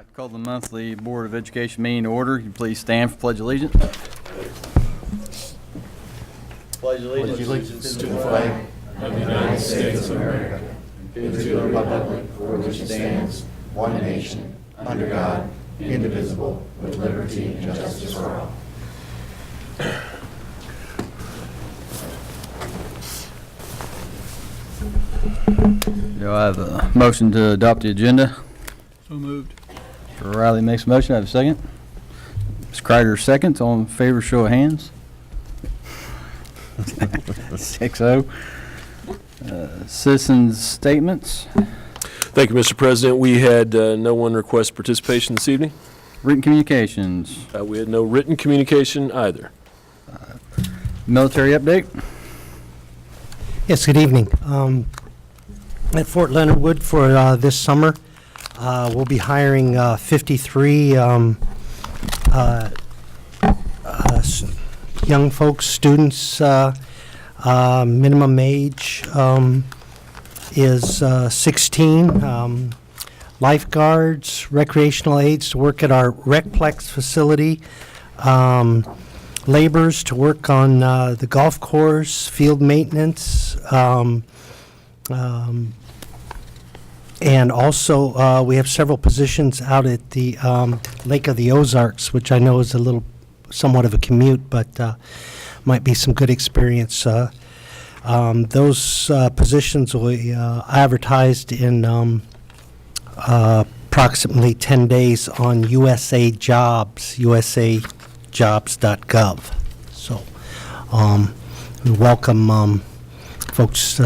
I call the monthly Board of Education meeting to order. You please stand for Pledge Allegiance. Pledge allegiance to the flag of the United States of America and to the republic for which it stands, one nation, under God, indivisible, with liberty and justice for all. Do I have a motion to adopt the agenda? So moved. Mr. Riley makes a motion. I have a second. Ms. Kreider seconds. All in favor, show of hands. 6-0. Citizens' statements. Thank you, Mr. President. We had no one request participation this evening. Written communications. We had no written communication either. Military update. Yes, good evening. At Fort Leonard Wood for this summer, we'll be hiring 53 young folks, students. Minimum age is 16. Lifeguards, recreational aides to work at our Recplex facility. Laborers to work on the golf course, field maintenance. And also, we have several positions out at the Lake of the Ozarks, which I know is somewhat of a commute, but might be some good experience. Those positions will be advertised in approximately 10 days on USA Jobs, usajobs.gov. So we welcome folks,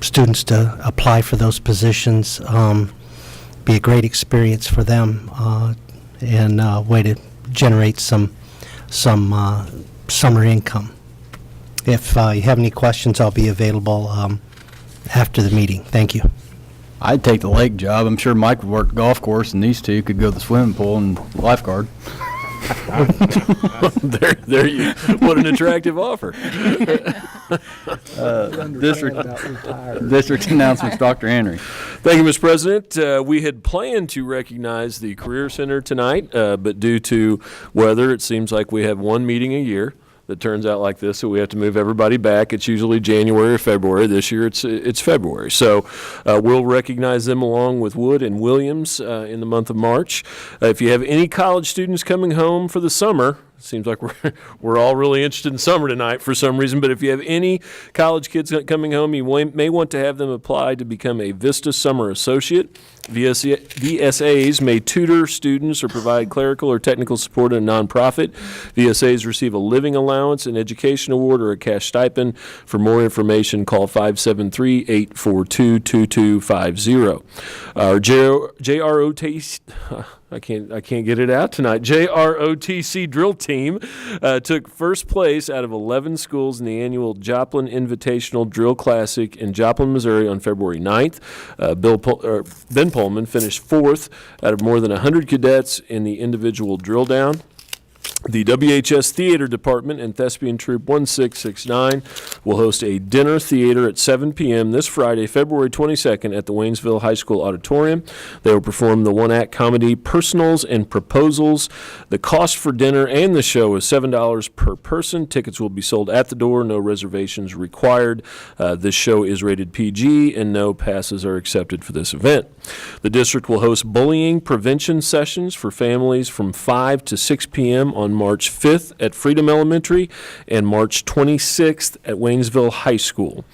students to apply for those positions. Be a great experience for them and a way to generate some summer income. If you have any questions, I'll be available after the meeting. Thank you. I'd take the lake job. I'm sure Mike would work the golf course, and these two could go to the swimming pool and lifeguard. there you. What an attractive offer. District announcements, Dr. Henry. Thank you, Mr. President. We had planned to recognize the Career Center tonight, but due to weather, it seems like we have one meeting a year that turns out like this, so we have to move everybody back. It's usually January or February. This year it's February. So we'll recognize them along with Wood and Williams in the month of March. If you have any college students coming home for the summer, seems like we're all really interested in summer tonight for some reason, but if you have any college kids coming home, you may want to have them apply to become a Vista Summer Associate. VSAs may tutor students or provide clerical or technical support in a nonprofit. VSAs receive a living allowance, an education award, or a cash stipend. For more information, call 573-842-2250. Our JROTC, I can't get it out tonight. JROTC drill team took first place out of 11 schools in the annual Joplin Invitational Drill Classic in Joplin, Missouri on February 9th. Ben Pullman finished fourth out of more than 100 cadets in the individual drill down. The WHS Theater Department and Thespian Troupe 1669 will host a dinner theater at 7 p.m. this Friday, February 22nd at the Waynesville High School Auditorium. They will perform the one-act comedy Personals and Proposals. The cost for dinner and the show is $7 per person. Tickets will be sold at the door. No reservations required. This show is rated PG and no passes are accepted for this event. The district will host bullying prevention sessions for families from 5 to 6 p.m. on March 5th at Freedom Elementary and March 26th at Waynesville High School.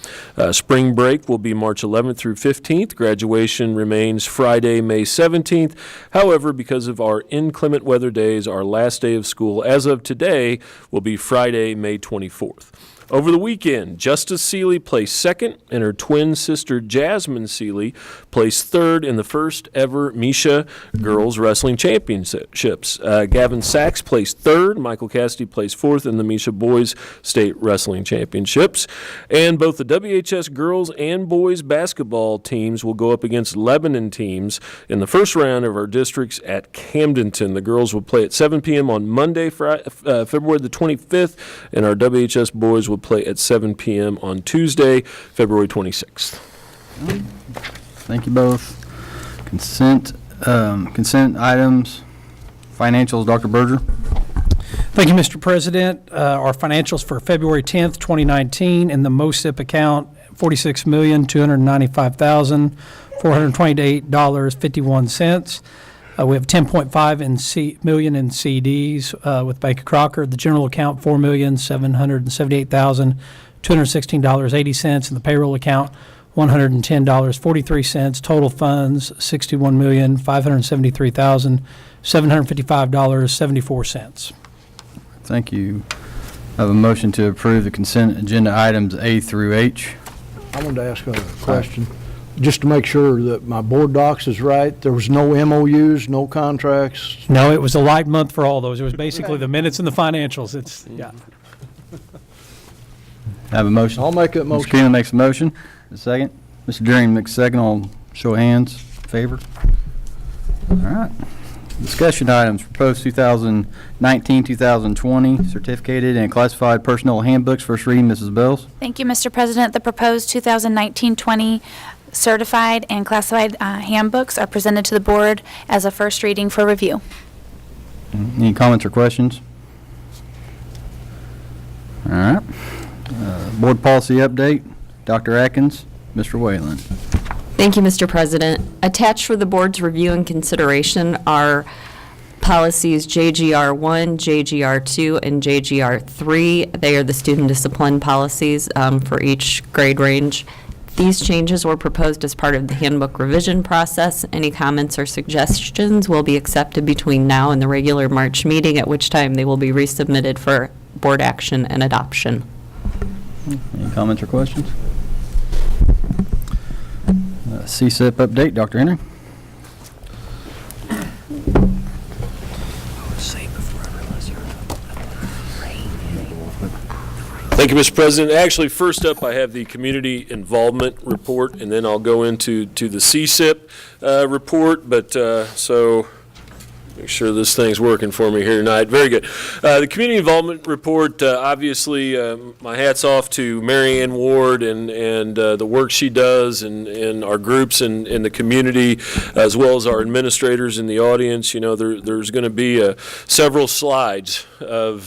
Spring break will be March 11th through 15th. Graduation remains Friday, May 17th. However, because of our inclement weather days, our last day of school as of today will be Friday, May 24th. Over the weekend, Justice Seeley placed second, and her twin sister Jasmine Seeley placed third in the first ever Misha Girls Wrestling Championships. Gavin Sachs placed third. Michael Cassidy placed fourth in the Misha Boys State Wrestling Championships. And both the WHS girls and boys basketball teams will go up against Lebanon teams in the first round of our districts at Camdenton. The girls will play at 7 p.m. on Monday, February the 25th, and our WHS boys will play at 7 p.m. on Tuesday, February 26th. Thank you both. Consent Consent items, financials, Dr. Berger. Thank you, Mr. President. Our financials for February 10th, 2019, in the MOSIP account, $46,295,428.51. We have $10.5 million in CDs with Bank of Crocker. The general account, $4,778,216.80. And the payroll account, $110.43. Total funds, $61,573,755.74. Thank you. I have a motion to approve the consent agenda items A through H. I wanted to ask a question, just to make sure that my board docs is right. There was no MOUs, no contracts. No, it was a light month for all those. It was basically the minutes and the financials. Yeah. I have a motion. I'll make that Mr. motion. Keenan makes a motion. A second. Mr. Deering makes a second. All show of hands. Favor? All right. Discussion items, proposed 2019-2020 certificated and classified personnel handbooks. First reading, Mrs. Bells. Thank you, Mr. President. The proposed 2019-20 certified and classified handbooks are presented to the board as a first reading for review. Any comments or questions? All right. Board policy update, Dr. Atkins, Mr. Whalen. Thank you, Mr. President. Attached for the board's review and consideration are policies JGR1, JGR2, and JGR3. They are the student discipline policies for each grade range. These changes were proposed as part of the handbook revision process. Any comments or suggestions will be accepted between now and the regular March meeting, at which time they will be resubmitted for board action and adoption. Any comments or questions? CSIP update, Dr. Henry. Thank you, Mr. President. Actually, first up, I have the community involvement report, and then I'll go into the CSIP report. But so make sure this thing's working for me here tonight. Very good. The community involvement report, obviously, my hat's off to Mary Ann Ward and the work she does and our groups in the community, as well as our administrators in the audience. You know, there's going to be several slides of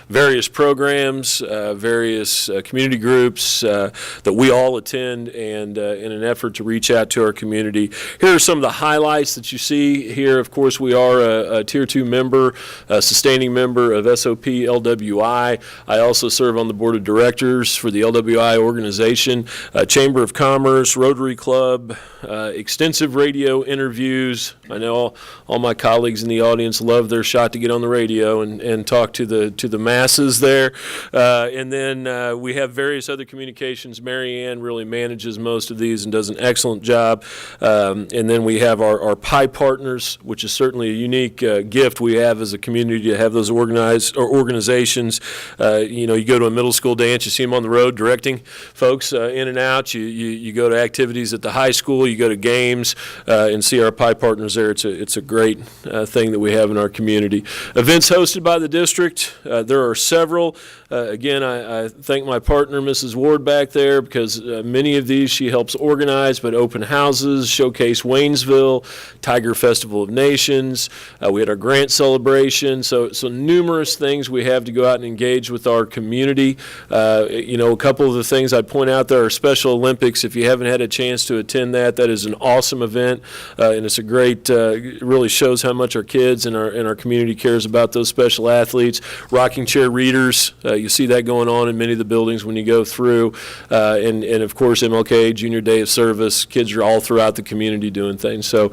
various programs, various community groups that we all attend, and in an effort to reach out to our community. Here are some of the highlights that you see here. Of course, we are a Tier 2 member, a sustaining member of SOP LWI. I also serve on the board of directors for the LWI organization, Chamber of Commerce, Rotary Club, extensive radio interviews. I know all my colleagues in the audience love their shot to get on the radio and talk to the masses there. And then we have various other communications. Mary Ann really manages most of these and does an excellent job. And then we have our PI partners, which is certainly a unique gift we have as a community to have those organized or organizations. You know, you go to a middle school dance, you see them on the road directing folks in and out. You go to activities at the high school, you go to games and see our PI partners there. It's a great thing that we have in our community. Events hosted by the district, there are several. Again, I thank my partner, Mrs. Ward, back there, because many of these she helps organize, but open houses, Showcase Waynesville, Tiger Festival of Nations. We had our grant celebration, so numerous things we have to go out and engage with our community. You know, a couple of the things I'd point out there are Special Olympics. If you haven't had a chance to attend that is an awesome event, and it's a great, really shows how much our kids and our community cares about those special athletes. Rocking chair readers, you see that going on in many of the buildings when you go through, and of course MLK Junior Day of Service. Kids are all throughout the community doing things. So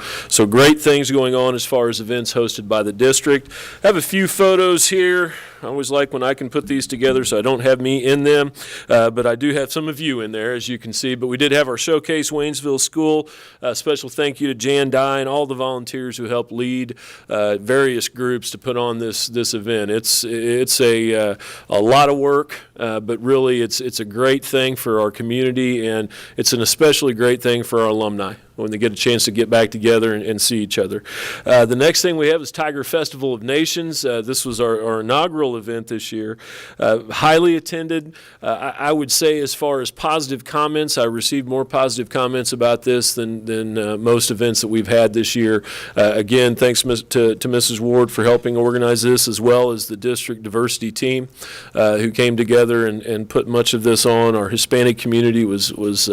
great things going on as far as events hosted by the district. I have a few photos here. I always like when I can put these together so I don't have me in them, but I do have some of you in there, as you can see. But we did have our Showcase Waynesville School. Special thank you to Jan Dye and all the volunteers who helped lead various groups to put on this event. It's a lot of work, but really it's a great thing for our community, and it's an especially great thing for our alumni when they get a chance to get back together and see each other. The next thing we have is Tiger Festival of Nations. This was our inaugural inaugural event this year. Highly attended. I would say as far as positive comments, I received more positive comments about this than most events that we've had this year. Again, thanks to Mrs. Ward for helping organize this, as well as the district diversity team who came together and put much of this on. Our Hispanic community was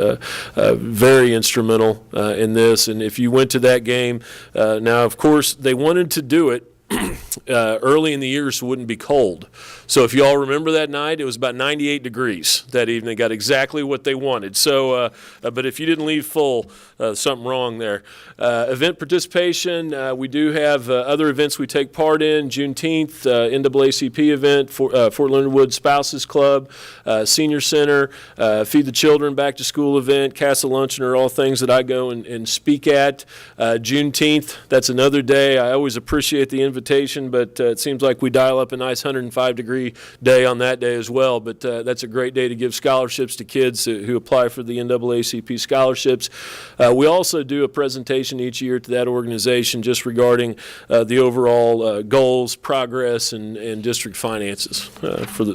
very instrumental in this. And if you went to that game, now of course they wanted to do it early in the year so it wouldn't be cold. So if you all remember that night, it was about 98 degrees that evening. They got exactly what they wanted. So, but if you didn't leave full, something wrong there. Event participation, we do have other events we take part in. Juneteenth, NAACP event, Fort Leonard Wood Spouses Club, Senior Center, Feed the Children Back to School event, Casa Luncheon are all things that I go and speak at. Juneteenth, that's another day. I always appreciate the invitation, but it seems like we dial up a nice 105-degree day on that day as well. But that's a great day to give scholarships to kids who apply for the NAACP scholarships. We also do a presentation each year to that organization just regarding the overall goals, progress, and district finances for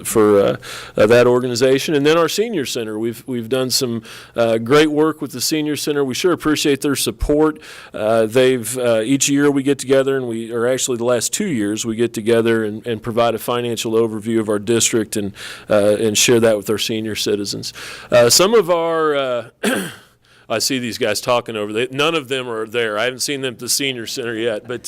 that organization. And then our Senior Center, we've done some great work with the Senior Center. We sure appreciate their support. Each year we get together, or actually the last 2 years, we get together and provide a financial overview of our district and share that with our senior citizens. Some of our I see these guys talking over there. None of them are there. I haven't seen them at the Senior Center yet. But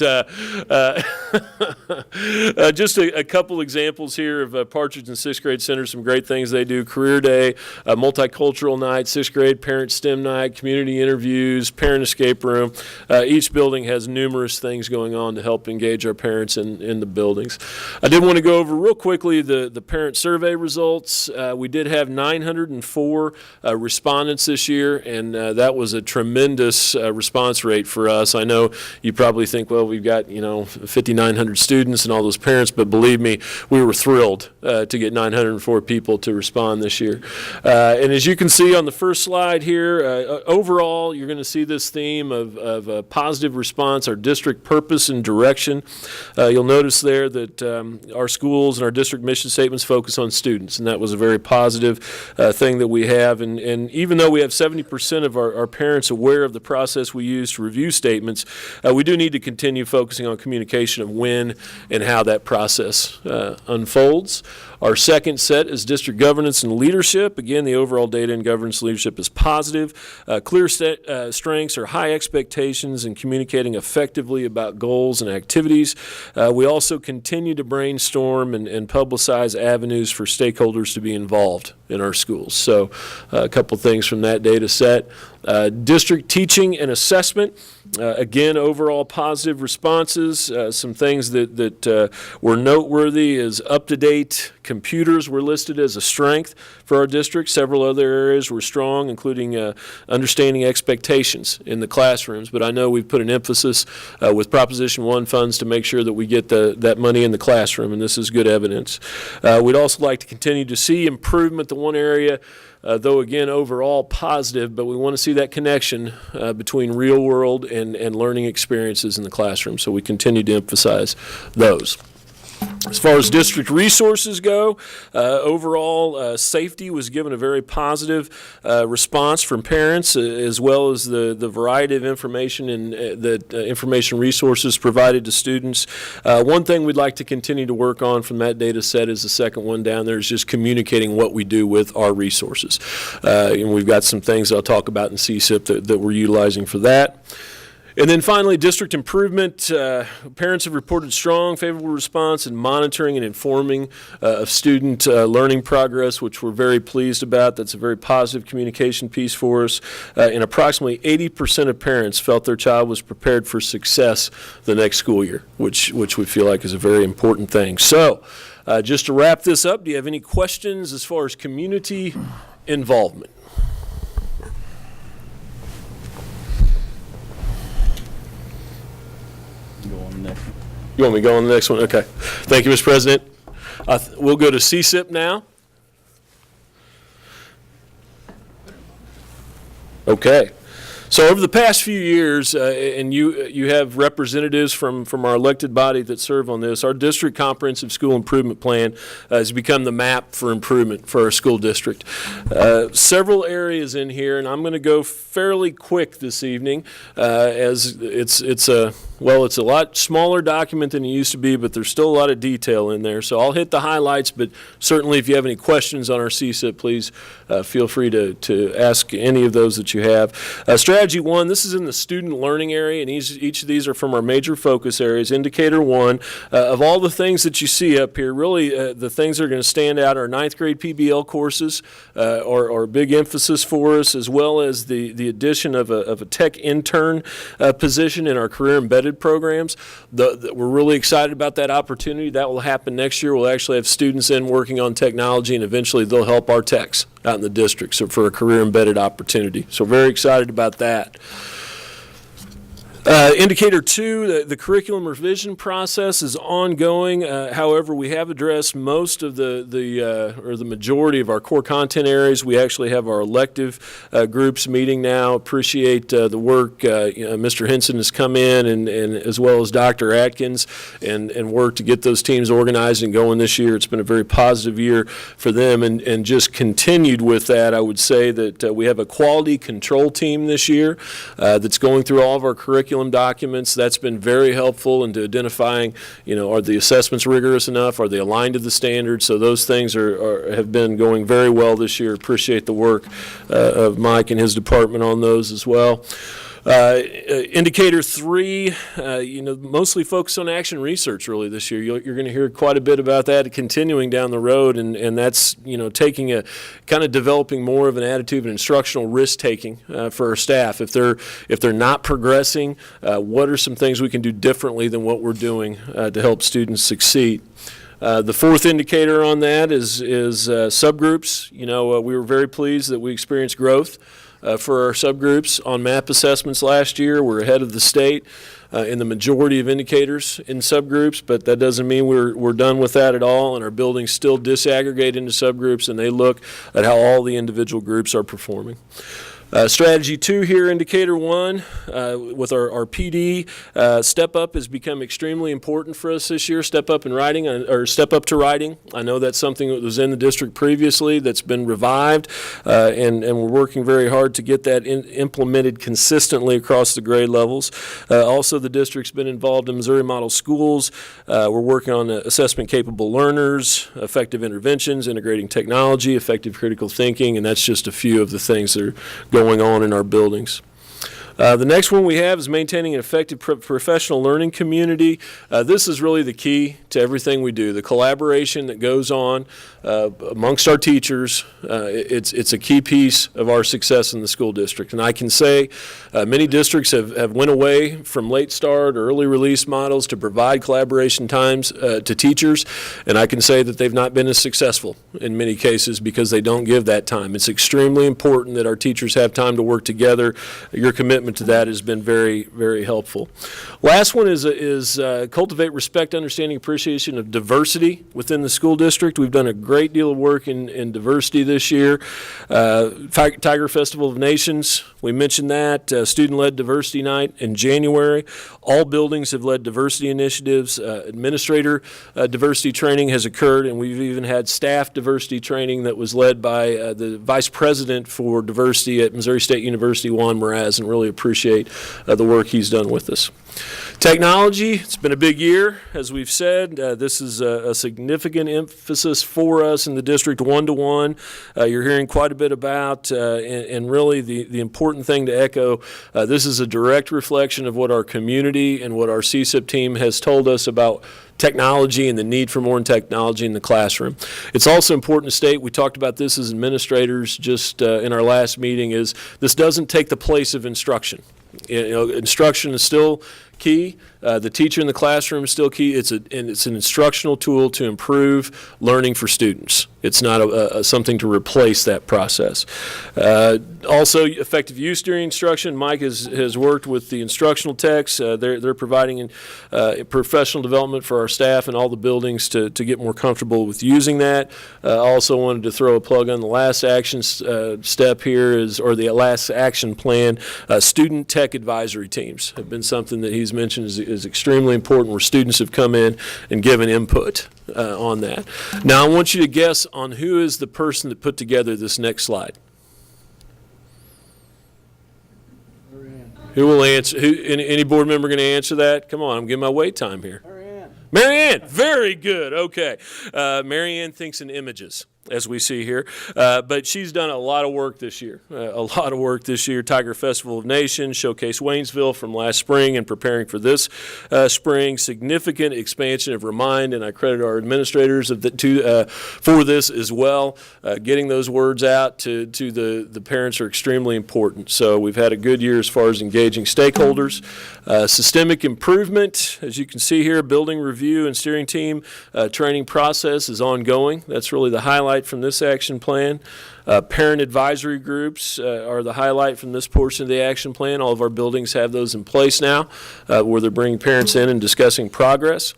just a couple examples here of Partridge and Sixth Grade Center, some great things they do. Career Day, Multicultural Night, Sixth Grade Parent STEM Night, Community Interviews, Parent Escape Room. Each building has numerous things going on to help engage our parents in the buildings. I did want to go over real quickly the parent survey results. We did have 904 respondents this year, and that was a tremendous response rate for us. I know you probably think, well, we've got 5,900 students and all those parents, but believe me, we were thrilled to get 904 people to respond this year. And as you can see on the first slide here, overall, you're going to see this theme of a positive response, our district purpose and direction. You'll notice there that our schools and our district mission statements focus on students, and that was a very positive thing that we have. And even though we have 70% of our parents aware of the process we use to review statements, we do need to continue focusing on communication of when and how that process unfolds. Our second set is district governance and leadership. Again, the overall data in governance leadership is positive. Clear strengths are high expectations and communicating effectively about goals and activities. We also continue to brainstorm and publicize avenues for stakeholders to be involved in our schools. So a couple things from that data set. District teaching and assessment, again, overall positive responses. Some things that were noteworthy is up-to-date computers were listed as a strength for our district. Several other areas were strong, including understanding expectations in the classrooms. But I know we've put an emphasis with Proposition 1 funds to make sure that we get that money in the classroom, and this is good evidence. We'd also like to continue to see improvement. The one area, though again overall positive, but we want to see that connection between real world and learning experiences in the classroom. So we continue to emphasize those. As far as district resources go, overall safety was given a very positive response from parents, as well as the variety of information and information resources provided to students. One thing we'd like to continue to work on from that data set is the second one down there, is just communicating what we do with our resources. And we've got some things I'll talk about in CSIP that we're utilizing for that. And then finally, district improvement. Parents have reported strong, favorable response in monitoring and informing of student learning progress, which we're very pleased about. That's a very positive communication piece for us. And approximately 80% of parents felt their child was prepared for success the next school year, which we feel like is a very important thing. So just to wrap this up, do you have any questions as far as community involvement? You want me to go on the next one? Okay. Thank you, Mr. President. We'll go to CSIP now. Okay. So over the past few years, and you have representatives from our elected body that serve on this, our district comprehensive school improvement plan has become the map for improvement for our school district. Several areas in here, and I'm going to go fairly quick this evening, as it's a lot smaller document than it used to be, but there's still a lot of detail in there. So I'll hit the highlights, but certainly if you have any questions on our CSIP, please feel free to ask any of those that you have. Strategy 1, this is in the student learning area, and each of these are from our major focus areas. Indicator 1, of all the things that you see up here, really the things that are going to stand out are 9th grade PBL courses, are a big emphasis for us, as well as the addition of a tech intern position in our career embedded programs. We're really excited about that opportunity. That will happen next year. We'll actually have students in working on technology, and eventually they'll help our techs out in the district, so for a career embedded opportunity. So very excited about that. Indicator 2, the curriculum revision process is ongoing. However, we have addressed most of the majority of our core content areas. We actually have our elective groups meeting now. Appreciate the work. Mr. Henson has come in, and as well as Dr. Atkins, and worked to get those teams organized and going this year. It's been a very positive year for them, and just continued with that. I would say that we have a quality control team this year that's going through all of our curriculum documents. That's been very helpful into identifying, are the assessments rigorous enough? Are they aligned to the standards? So those things have been going very well this year. Appreciate the work of Mike and his department on those as well. Indicator 3, mostly focused on action research really this year. You're going to hear quite a bit about that continuing down the road, and that's, taking a kind of developing more of an attitude of instructional risk taking for our staff. If they're not progressing, what are some things we can do differently than what we're doing to help students succeed? The fourth indicator on that is subgroups. We were very pleased that we experienced growth for our subgroups on MAP assessments last year. We're ahead of the state in the majority of indicators in subgroups, but that doesn't mean we're done with that at all, and our buildings still disaggregate into subgroups, and they look at how all the individual groups are performing. Strategy 2 here, indicator 1, with our PD, step up has become extremely important for us this year. Step up in writing, or step up to writing. I know that's something that was in the district previously that's been revived, and we're working very hard to get that implemented consistently across the grade levels. Also, the district's been involved in Missouri Model Schools. We're working on assessment capable learners, effective interventions, integrating technology, effective critical thinking, and that's just a few of the things that are going on in our buildings. The next one we have is maintaining an effective professional learning community. This is really the key to everything we do. The collaboration that goes on amongst our teachers, it's a key piece of our success in the school district. And I can say many districts have went away from late start or early release models to provide collaboration times to teachers. And I can say that they've not been as successful in many cases because they don't give that time. It's extremely important that our teachers have time to work together. Your commitment to that has been very, very helpful. Last one is cultivate respect, understanding, appreciation of diversity within the school district. We've done a great deal of work in diversity this year. Tiger Festival of Nations, we mentioned that. Student-led diversity night in January. All buildings have led diversity initiatives. Administrator diversity training has occurred, and we've even had staff diversity training that was led by the Vice President for Diversity at Missouri State University, Juan Mraz, and really appreciate the work he's done with us. Technology, it's been a big year, as we've said. This is a significant emphasis for us in the district, one-to-one. You're hearing quite a bit about, and really the important thing to echo, this is a direct reflection of what our community and what our CSIP team has told us about technology and the need for more technology in the classroom. It's also important to state, we talked about this as administrators just in our last meeting, is this doesn't take the place of instruction. Instruction is still key, The teacher in the classroom is still key. It's an instructional tool to improve learning for students. It's not something to replace that process. Also, effective use during instruction. Mike has worked with the instructional techs. They're providing professional development for our staff in all the buildings to get more comfortable with using that. I also wanted to throw a plug on the last action step here or the last action plan. Student tech advisory teams have been something that he's mentioned is extremely important, where students have come in and given input on that. Now, I want you to guess on who is the person that put together this next slide. Who will answer? Any board member going to answer that? Come on, I'm giving my wait time here. Marianne, very good. Okay. Marianne thinks in images, as we see here. But she's done a lot of work this year. Tiger Festival of Nations, Showcase Waynesville from last spring and preparing for this spring. Significant expansion of Remind, and I credit our administrators for this as well. Getting those words out to the parents are extremely important. So we've had a good year as far as engaging stakeholders. Systemic improvement, as you can see here, building review and steering team training process is ongoing. That's really the highlight from this action plan. Parent advisory groups are the highlight from this portion of the action plan. All of our buildings have those in place now, where they're bringing parents in and discussing progress.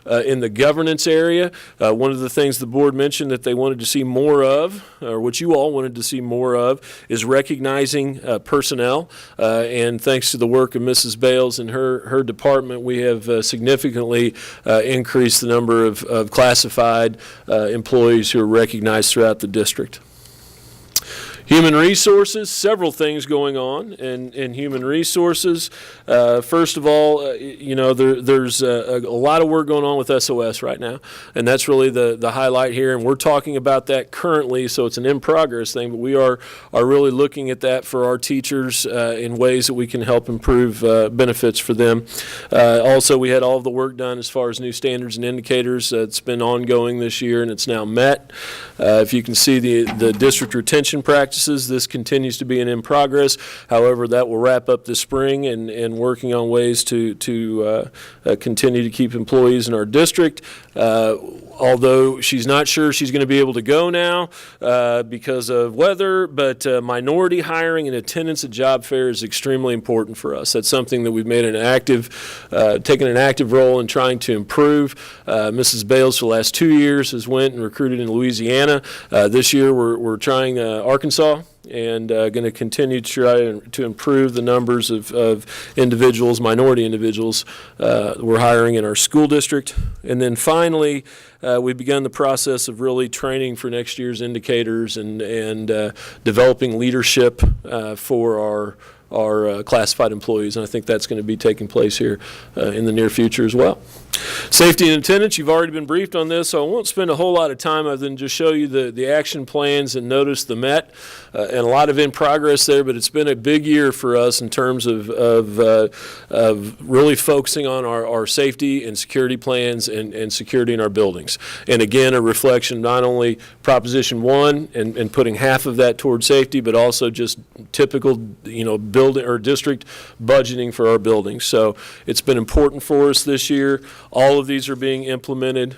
In the governance area, one of the things the board mentioned that they wanted to see more of, or what you all wanted to see more of, is recognizing personnel. And thanks to the work of Mrs. Bales and her department, we have significantly increased the number of classified employees who are recognized throughout the district. Human resources, several things going on in human resources. First of all, there's a lot of work going on with SOS right now, and that's really the highlight here, and we're talking about that currently, so it's an in-progress thing, but we are really looking at that for our teachers in ways that we can help improve benefits for them. Also, we had all of the work done as far as new standards and indicators. It's been ongoing this year, and it's now met. If you can see the district retention practices, this continues to be in progress. However, that will wrap up this spring, and working on ways to continue to keep employees in our district. Although she's not sure she's going to be able to go now because of weather, but minority hiring and attendance at job fair is extremely important for us. That's something that we've made taken an active role in trying to improve. Mrs. Bales for the last 2 years has went and recruited in Louisiana. This year we're trying Arkansas, and going to continue to try to improve the numbers of individuals, minority individuals we're hiring in our school district. And then finally, we've begun the process of really training for next year's indicators and developing leadership for our classified employees, and I think that's going to be taking place here in the near future as well. Safety and attendance, you've already been briefed on this, so I won't spend a whole lot of time other than just show you the action plans and notice the MET, and a lot of in progress there, but it's been a big year for us in terms of really focusing on our safety and security plans and security in our buildings. And again, a reflection not only Proposition 1 and putting half of that toward safety, but also just typical, building or district budgeting for our buildings. So it's been important for us this year. All of these are being implemented.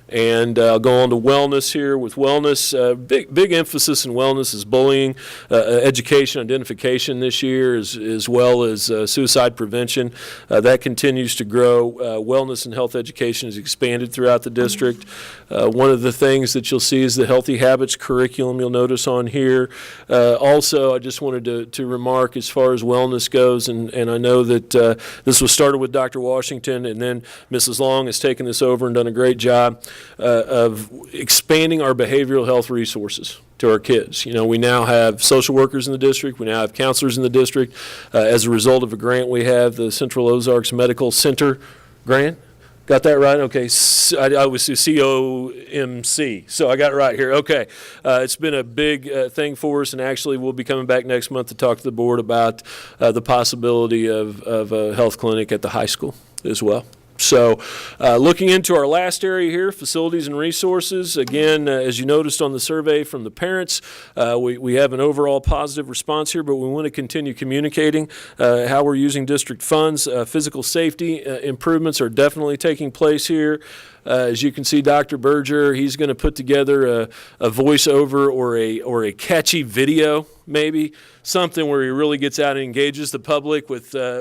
And I'll go on to wellness here. With wellness, big emphasis in wellness is bullying, education, identification this year, as well as suicide prevention. That continues to grow. Wellness and health education is expanded throughout the district. One of the things that you'll see is the Healthy Habits curriculum you'll notice on here. Also, I just wanted to remark as far as wellness goes, and I know that this was started with Dr. Washington, and then Mrs. Long has taken this over and done a great job of expanding our behavioral health resources to our kids. We now have social workers in the district. We now have counselors in the district. As a result of a grant we have, the Central Ozarks Medical Center grant. Got that right? Okay. I was COMC, so I got it right here. Okay. It's been a big thing for us, and actually we'll be coming back next month to talk to the board about the possibility of a health clinic at the high school as well. So looking into our last area here, facilities and resources, again, as you noticed on the survey from the parents, we have an overall positive response here, but we want to continue communicating how we're using district funds. Physical safety improvements are definitely taking place here. As you can see, Dr. Berger, he's going to put together a voiceover or a catchy video, maybe something where he really gets out and engages the public with all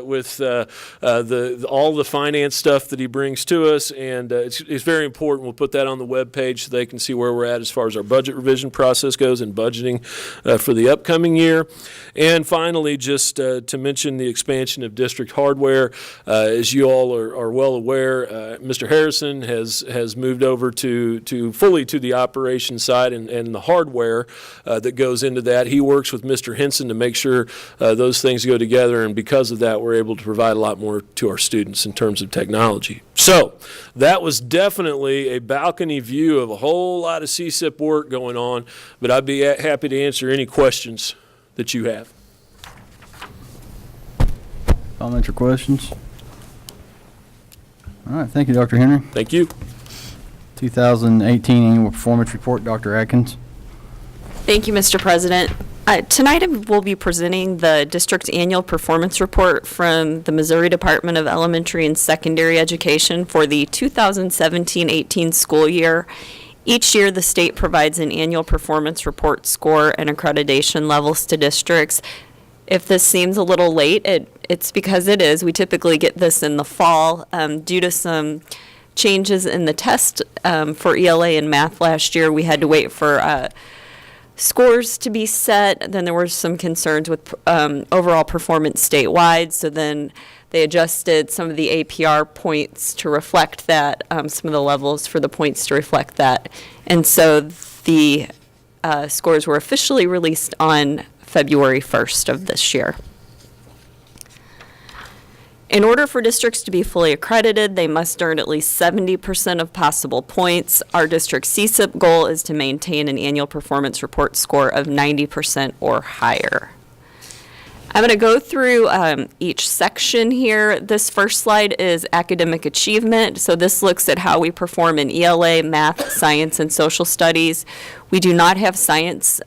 the finance stuff that he brings to us, and it's very important. We'll put that on the webpage so they can see where we're at as far as our budget revision process goes and budgeting for the upcoming year. And finally, just to mention the expansion of district hardware. As you all are well aware, Mr. Harrison has moved over to fully to the operations side and the hardware that goes into that. He works with Mr. Henson to make sure those things go together, and because of that, we're able to provide a lot more to our students in terms of technology. So that was definitely a balcony view of a whole lot of CSIP work going on, but I'd be happy to answer any questions that you have. Comments or questions? All right, thank you, Dr. Henry. Thank you. 2018 Annual Performance Report, Dr. Atkins. Thank you, Mr. President. Tonight we'll be presenting the district's annual performance report from the Missouri Department of Elementary and Secondary Education for the 2017-18 school year. Each year, the state provides an annual performance report score and accreditation levels to districts. If this seems a little late, it's because it is. We typically get this in the fall due to some changes in the test for ELA and math last year. We had to wait for scores to be set. Then there were some concerns with overall performance statewide, so then they adjusted some of the APR points to reflect that, some of the levels for the points to reflect that. And so the scores were officially released on February 1st of this year. In order for districts to be fully accredited, they must earn at least 70% of possible points. Our district CSIP goal is to maintain an annual performance report score of 90% or higher. I'm going to go through each section here. This first slide is academic achievement. So this looks at how we perform in ELA, math, science, and social studies. We do not have science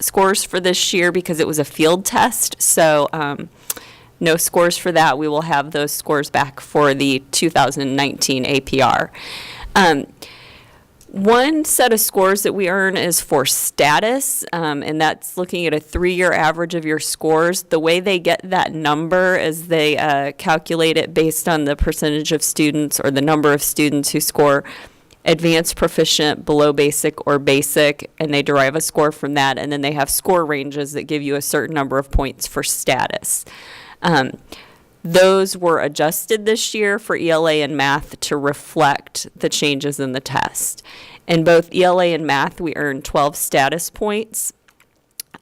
scores for this year because it was a field test. So no scores for that. We will have those scores back for the 2019 APR. One set of scores that we earn is for status, and that's looking at a 3-year average of your scores. The way they get that number is they calculate it based on the percentage of students or the number of students who score advanced, proficient, below basic, or basic, and they derive a score from that, and then they have score ranges that give you a certain number of points for status. Those were adjusted this year for ELA and math to reflect the changes in the test. In both ELA and math, we earned 12 status points.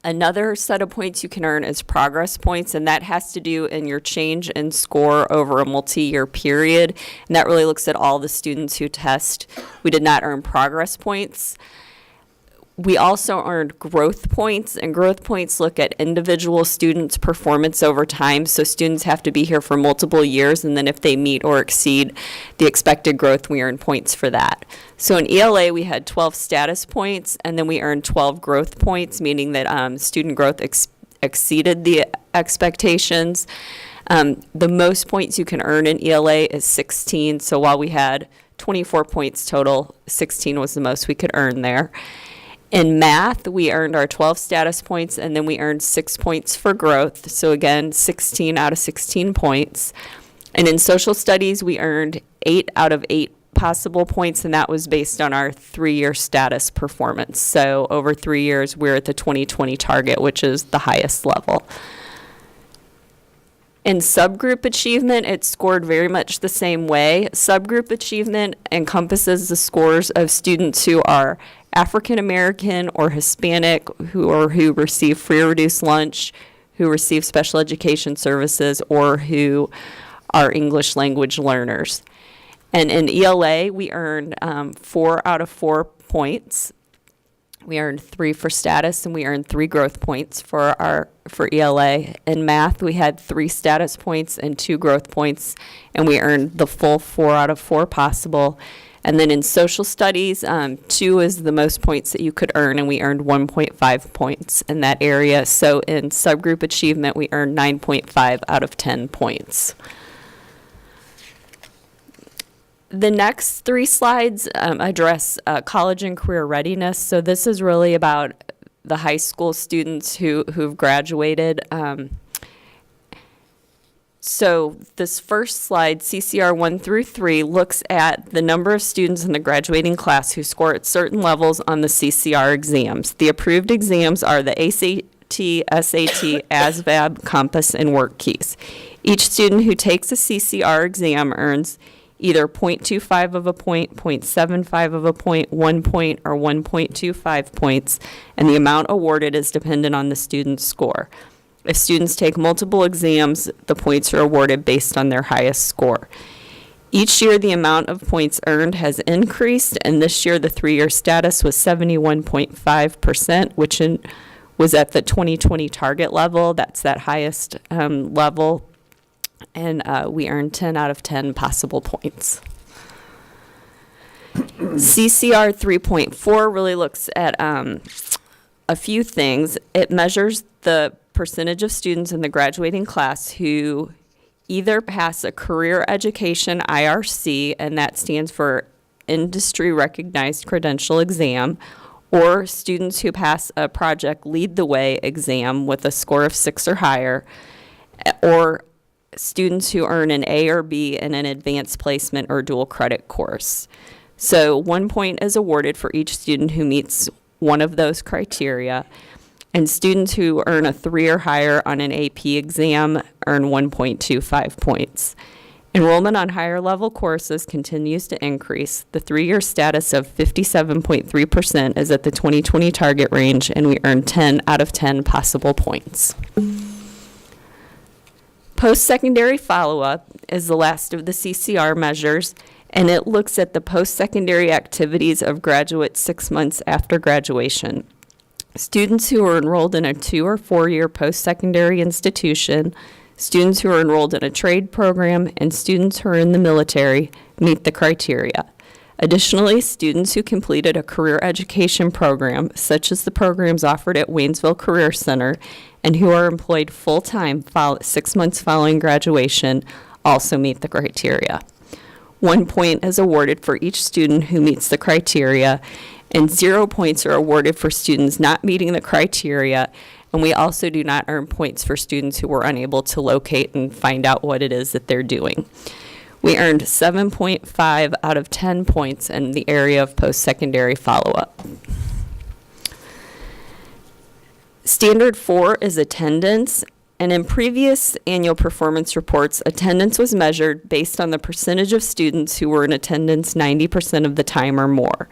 Another set of points you can earn is progress points, and that has to do in your change in score over a multi-year period. And that really looks at all the students who test. We did not earn progress points. We also earned growth points, and growth points look at individual students' performance over time. So students have to be here for multiple years, and then if they meet or exceed the expected growth, we earn points for that. So in ELA, we had 12 status points, and then we earned 12 growth points, meaning that student growth exceeded the expectations. The most points you can earn in ELA is 16. So while we had 24 points total, 16 was the most we could earn there. In math, we earned our 12 status points, and then we earned 6 points for growth. So again, 16 out of 16 points. And in social studies, we earned 8 out of 8 possible points, and that was based on our 3-year status performance. So over 3 years, we're at the 2020 target, which is the highest level. In subgroup achievement, it's scored very much the same way. Subgroup achievement encompasses the scores of students who are African American or Hispanic, who receive free or reduced lunch, who receive special education services, or who are English language learners. And in ELA, we earned 4 out of 4 points. We earned 3 for status, and we earned 3 growth points for ELA. In math, we had 3 status points and 2 growth points, and we earned the full 4 out of 4 possible. And then in social studies, 2 is the most points that you could earn, and we earned 1.5 points in that area. So in subgroup achievement, we earned 9.5 out of 10 points. The next 3 slides address college and career readiness. So this is really about the high school students who've graduated. So this first slide, CCR 1 through 3, looks at the number of students in the graduating class who score at certain levels on the CCR exams. The approved exams are the ACT, SAT, ASVAB, Compass, and Work Keys. Each student who takes a CCR exam earns either 0.25 of a point, 0.75 of a point, 1 point, or 1.25 points, and the amount awarded is dependent on the student's score. If students take multiple exams, the points are awarded based on their highest score. Each year, the amount of points earned has increased, and this year the 3-year status was 71.5%, which was at the 2020 target level. That's that highest level. And we earned 10 out of 10 possible points. CCR 3.4 really looks at a few things. It measures the percentage of students in the graduating class who either pass a career education IRC, and that stands for Industry Recognized Credential Exam, or students who pass a Project Lead the Way exam with a score of 6 or higher, or students who earn an A or B in an advanced placement or dual credit course. So 1 point is awarded for each student who meets one of those criteria, and students who earn a 3 or higher on an AP exam earn 1.25 points. Enrollment on higher level courses continues to increase. The 3-year status of 57.3% is at the 2020 target range, and we earned 10 out of 10 possible points. Post-secondary follow-up is the last of the CCR measures, and it looks at the post-secondary activities of graduates 6 months after graduation. Students who are enrolled in a 2 or 4-year post-secondary institution, students who are enrolled in a trade program, and students who are in the military meet the criteria. Additionally, students who completed a career education program, such as the programs offered at Waynesville Career Center, and who are employed full-time 6 months following graduation, also meet the criteria. 1 point is awarded for each student who meets the criteria, and 0 points are awarded for students not meeting the criteria, and we also do not earn points for students who were unable to locate and find out what it is that they're doing. We earned 7.5 out of 10 points in the area of post-secondary follow-up. Standard 4 is attendance, and in previous annual performance reports, attendance was measured based on the percentage of students who were in attendance 90% of the time or more.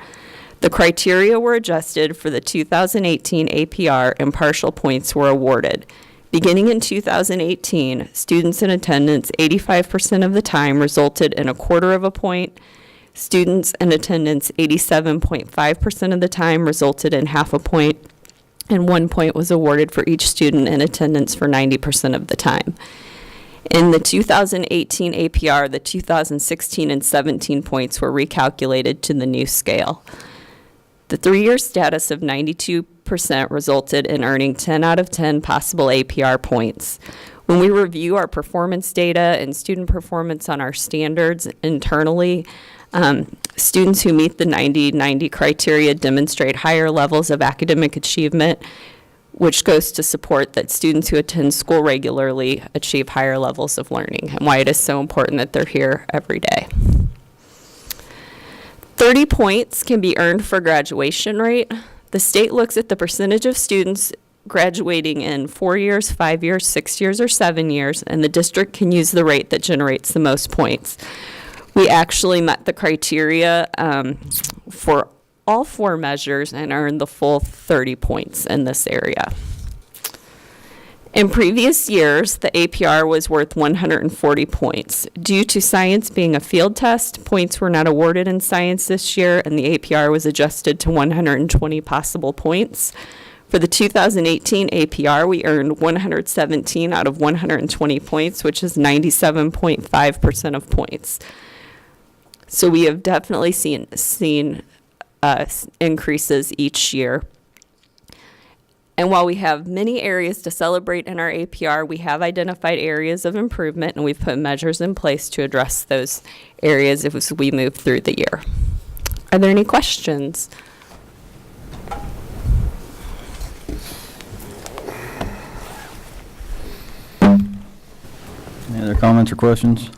The criteria were adjusted for the 2018 APR, and partial points were awarded. Beginning in 2018, students in attendance 85% of the time resulted in 1/4 of a point. Students in attendance 87.5% of the time resulted in 1/2 a point, and 1 point was awarded for each student in attendance for 90% of the time. In the 2018 APR, the 2016 and 17 points were recalculated to the new scale. The 3-year status of 92% resulted in earning 10 out of 10 possible APR points. When we review our performance data and student performance on our standards internally, students who meet the 90-90 criteria demonstrate higher levels of academic achievement, which goes to support that students who attend school regularly achieve higher levels of learning, and why it is so important that they're here every day. 30 points can be earned for graduation rate. The state looks at the percentage of students graduating in 4 years, 5 years, 6 years, or 7 years, and the district can use the rate that generates the most points. We actually met the criteria for all 4 measures and earned the full 30 points in this area. In previous years, the APR was worth 140 points. Due to science being a field test, points were not awarded in science this year, and the APR was adjusted to 120 possible points. For the 2018 APR, we earned 117 out of 120 points, which is 97.5% of points. So we have definitely seen increases each year. And while we have many areas to celebrate in our APR, we have identified areas of improvement, and we've put measures in place to address those areas as we move through the year. Are there any questions? Any other comments or questions?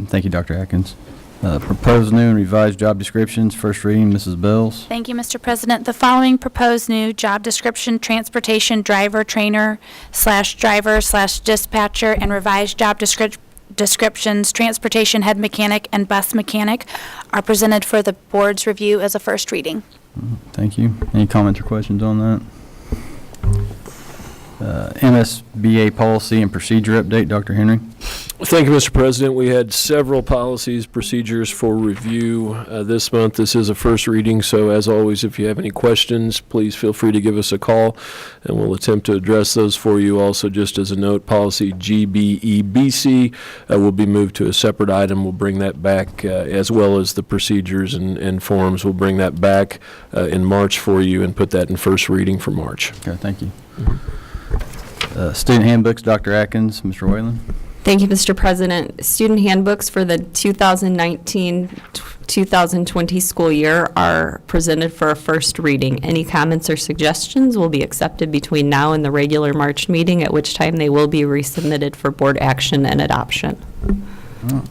Thank you, Dr. Atkins. Proposed new and revised job descriptions, first reading, Mrs. Bells. Thank you, Mr. President. The following proposed new job description, transportation driver trainer / driver / dispatcher, and revised job descriptions, transportation head mechanic and bus mechanic, are presented for the board's review as a first reading. Thank you. Any comments or questions on that? MSBA policy and procedure update, Dr. Henry. Thank you, Mr. President. We had several policies, procedures for review this month. This is a first reading, so as always, if you have any questions, please feel free to give us a call, and we'll attempt to address those for you. Also, just as a note, policy GBEBC will be moved to a separate item. We'll bring that back, as well as the procedures and forms. We'll bring that back in March for you and put that in first reading for March. Okay, thank you. Student handbooks, Dr. Atkins, Mr. Whalen. Thank you, Mr. President. Student handbooks for the 2019-2020 school year are presented for a first reading. Any comments or suggestions will be accepted between now and the regular March meeting, at which time they will be resubmitted for board action and adoption. Oh.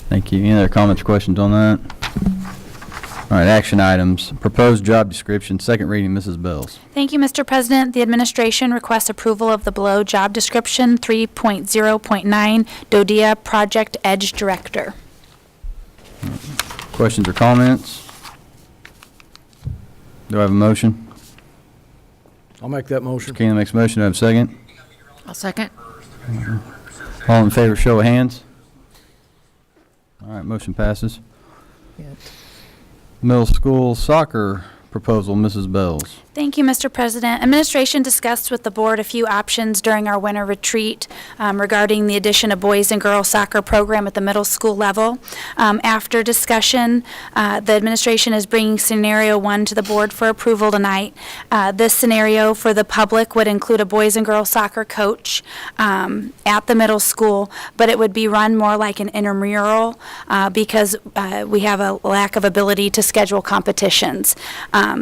Thank you. Any other comments or questions on that? All right, action items. Proposed job description, second reading, Mrs. Bells. Thank you, Mr. President. The administration requests approval of the below job description, 3.0.9, DODEA Project Edge Director. Questions or comments? Do I have a motion? I'll make that motion. Mr. Keenan makes a motion. Do I have a second? I'll second. All in favor, show of hands. All right, motion passes. Middle school soccer proposal, Mrs. Bells. Thank you, Mr. President. Administration discussed with the board a few options during our winter retreat regarding the addition of boys and girls soccer program at the middle school level. After discussion, the administration is bringing scenario 1 to the board for approval tonight. This scenario for the public would include a boys and girls soccer coach at the middle school, but it would be run more like an intramural because we have a lack of ability to schedule competitions.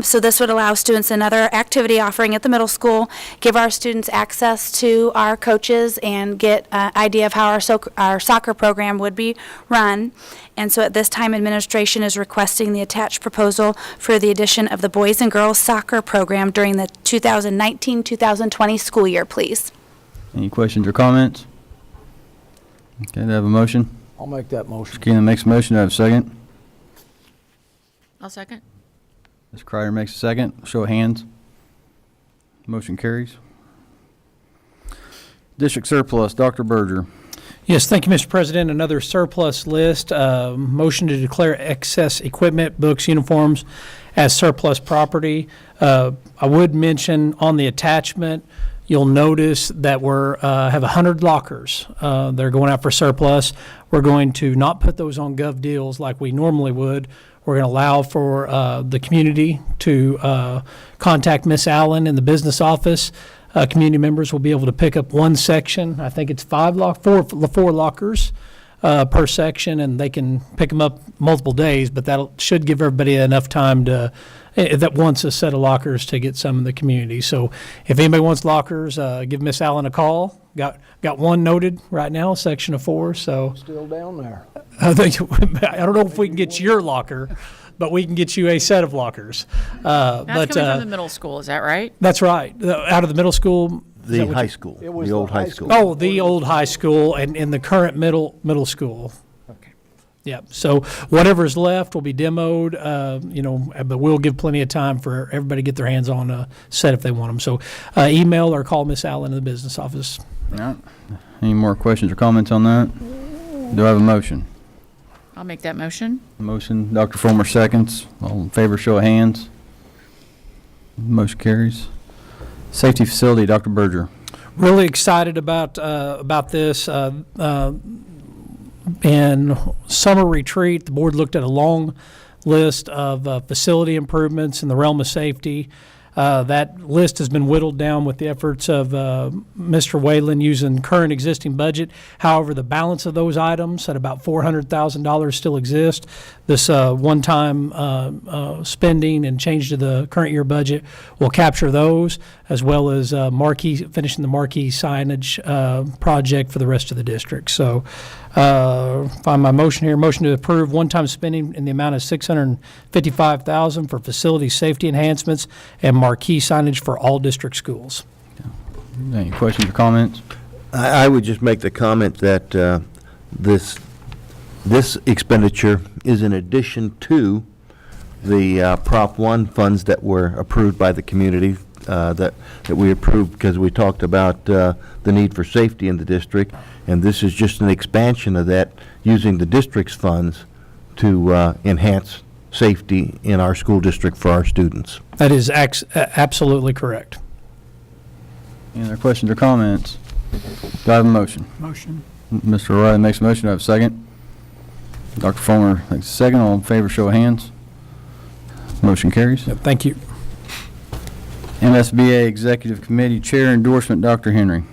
So this would allow students another activity offering at the middle school, give our students access to our coaches, and get an idea of how our soccer program would be run. And so at this time, administration is requesting the attached proposal for the addition of the boys and girls soccer program during the 2019-2020 school year, please. Any questions or comments? Okay, do I have a motion? I'll make that motion. Mr. Keenan makes a motion. Do I have a second? I'll second. Ms. Kreider makes a second. Show of hands. Motion carries. District surplus, Dr. Berger. Yes, thank you, Mr. President. Another surplus list. Motion to declare excess equipment, books, uniforms as surplus property. I would mention on the attachment, you'll notice that we're have 100 lockers. They're going out for surplus. We're going to not put those on gov deals like we normally would. We're going to allow for the community to contact Miss Allen in the business office. Community members will be able to pick up one section. I think it's four lockers per section, and they can pick them up multiple days, but that should give everybody enough time to that wants a set of lockers to get some in the community. So if anybody wants lockers, give Miss Allen a call. Got one noted right now, section of 4. So Still down there. I don't know if we can get you your locker, but we can get you a set of lockers. That's But coming from the middle school, is that right? that's right. Out of the middle school. Is The that what high you- school, It was the old the high high school. school. Oh, the old high school and in the current middle school. Okay. Yeah, so whatever's left will be demoed, but we'll give plenty of time for everybody to get their hands on a set if they want them. So email or call Miss Allen in the business office. All right. Any more questions or comments on that? Do I have a motion? I'll make that motion. Motion, Dr. Fulmer seconds. All in favor, show of hands. Motion carries. Safety facility, Dr. Berger. Really excited about this. In summer retreat, the board looked at a long list of facility improvements in the realm of safety. That list has been whittled down with the efforts of Mr. Whalen using current existing budget. However, the balance of those items at about $400,000 still exist. This one-time spending and change to the current year budget will capture those, as well as finishing the marquee signage project for the rest of the district. So find my motion here. Motion to approve one-time spending in the amount of $655,000 for facility safety enhancements and marquee signage for all district schools. Any questions or comments? I would just make the comment that this expenditure is in addition to the Prop 1 funds that were approved by the community, that we approved because we talked about the need for safety in the district, and this is just an expansion of that, using the district's funds to enhance safety in our school district for our students. That is absolutely correct. Any other questions or comments? Do I have a motion? Motion. Mr. O'Reilly makes a motion. Do I have a second? Dr. Fulmer makes a second. All in favor, show of hands. Motion carries. Thank you. MSBA Executive Committee Chair endorsement, Dr. Henry.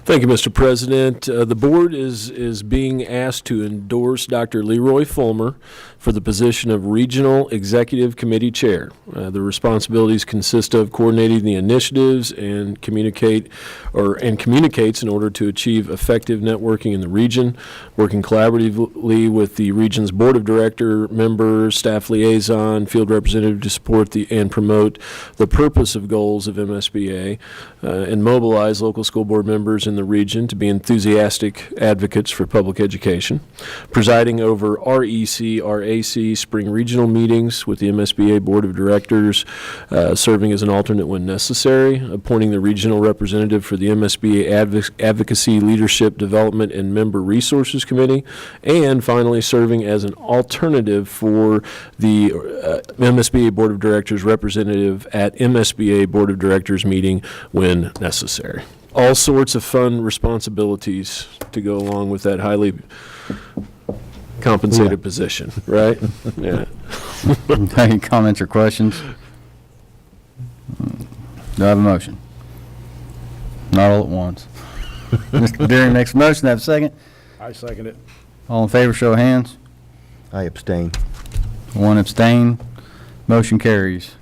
Thank you, Mr. President. The board is being asked to endorse Dr. Leroy Fulmer for the position of Regional Executive Committee Chair. The responsibilities consist of coordinating the initiatives and communicates in order to achieve effective networking in the region, working collaboratively with the region's board of director, members, staff liaison, field representative to support and promote the purpose of goals of MSBA, and mobilize local school board members in the region to be enthusiastic advocates for public education, presiding over REC, RAC spring regional meetings with the MSBA Board of Directors, serving as an alternate when necessary, appointing the regional representative for the MSBA Advocacy, Leadership Development, and Member Resources Committee, and finally serving as an alternative for the MSBA Board of Directors representative at MSBA Board of Directors meeting when necessary. All sorts of fun responsibilities to go along with that highly compensated position, right? Yeah. Any comments or questions? Do I have a motion? Not all at once. Mr. Deering makes a motion. Do I have a second? I second it. All in favor, show of hands. I abstain. One abstain. Motion carries.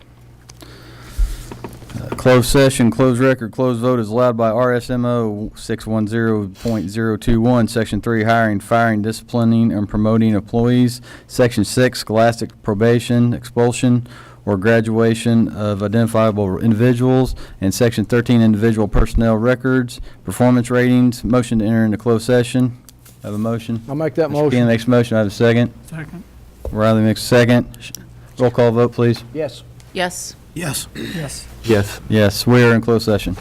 Closed session, closed record, closed vote is allowed by RSMO 610.021, Section 3, hiring, firing, disciplining, and promoting employees, Section 6, scholastic probation, expulsion, or graduation of identifiable individuals, and Section 13, individual personnel records, performance ratings. Motion to enter into closed session. I have a motion. I'll make that Mr. motion. Keenan makes a motion. I have a second. Second. Riley makes a second. Roll call vote, please. Yes. Yes. Yes. Yes. Yes. Yes, we are in closed session.